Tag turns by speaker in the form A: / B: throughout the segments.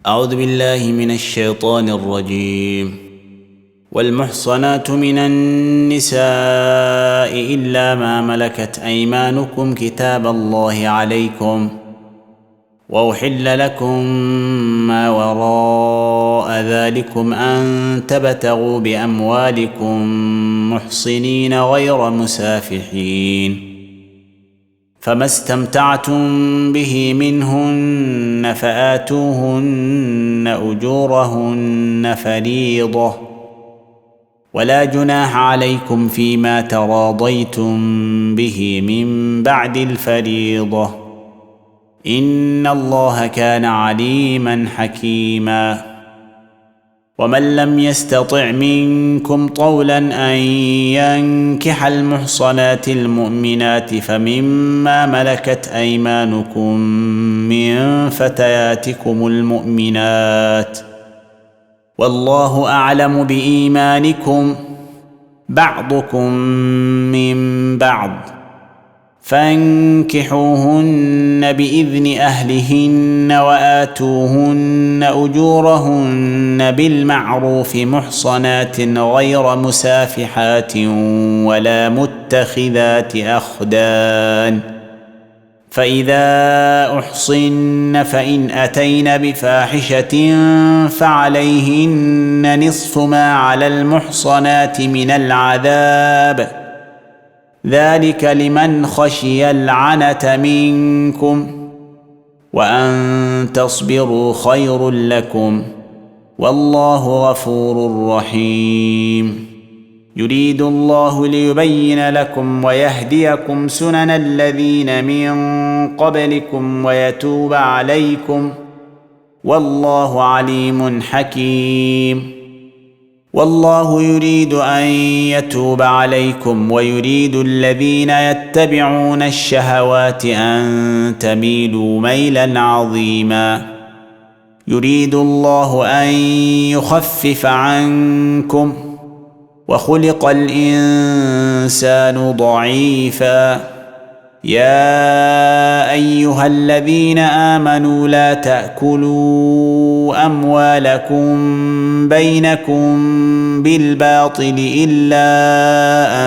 A: أعوذ بالله من الشيطان الرجيم. والمحصنات من النساء إلا ما ملكت أيمانكم كتاب الله عليكم، وأحل لكم ما وراء ذلكم أن تبتغوا بأموالكم محصنين غير مسافحين، فما استمتعتم به منهن فآتوهن أجورهن فريضة، ولا جناح عليكم فيما تراضيتم به من بعد الفريضة، إن الله كان عليما حكيما. ومن لم يستطع منكم طولا أن ينكح المحصنات المؤمنات فمما ملكت أيمانكم من فتياتكم المؤمنات، والله أعلم بإيمانكم، بعضكم من بعض، فانكحوهن بإذن أهلهن وآتوهن أجورهن بالمعروف محصنات غير مسافحات ولا متخذات أخدان، فإذا أحصن فإن أتين بفاحشة فعليهن نصف ما على المحصنات من العذاب، ذلك لمن خشي العنة منكم، وأن تصبروا خير لكم، والله غفور رحيم. يريد الله ليبين لكم ويهديكم سنن الذين من قبلكم ويتوب عليكم، والله عليم حكيم. والله يريد أن يتوب عليكم ويريد الذين يتبعون الشهوات أن تميلوا ميلا عظيما. يريد الله أن يخفف عنكم، وخلق الإنسان ضعيفا. يا أيها الذين آمنوا لا تأكلوا أموالكم بينكم بالباطل إلا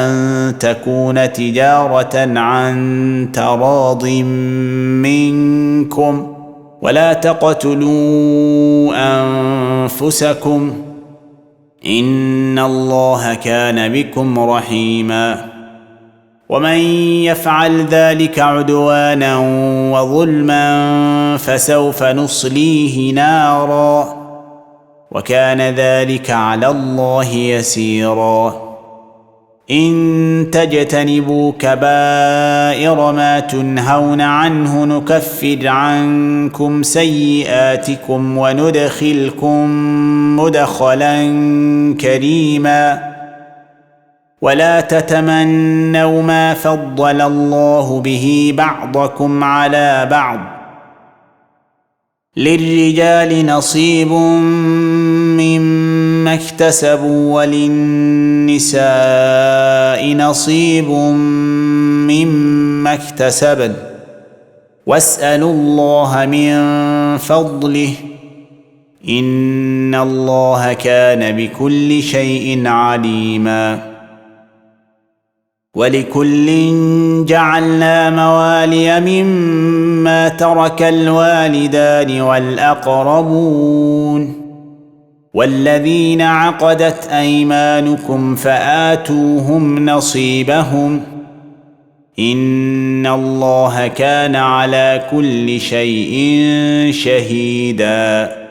A: أن تكون تجارة عن تراض منكم، ولا تقتلوا أنفسكم، إن الله كان بكم رحيما. ومن يفعل ذلك عدوانا وظلما فسوف نصليه نارا، وكان ذلك على الله يسيرا. إن تجتنبوا كبائر ما تنهون عنه نكفر عنكم سيئاتكم وندخلكم مدخلا كريما. ولا تتمنوا ما فضل الله به بعضكم على بعض، للرجال نصيب مما اكتسبوا وللنساء نصيب مما اكتسبن، واسألوا الله من فضله، إن الله كان بكل شيء عليما. ولكل جعلنا موالي مما ترك الوالدان والأقربون، والذين عقدت أيمانكم فآتوهم نصيبهم، إن الله كان على كل شيء شهيداً.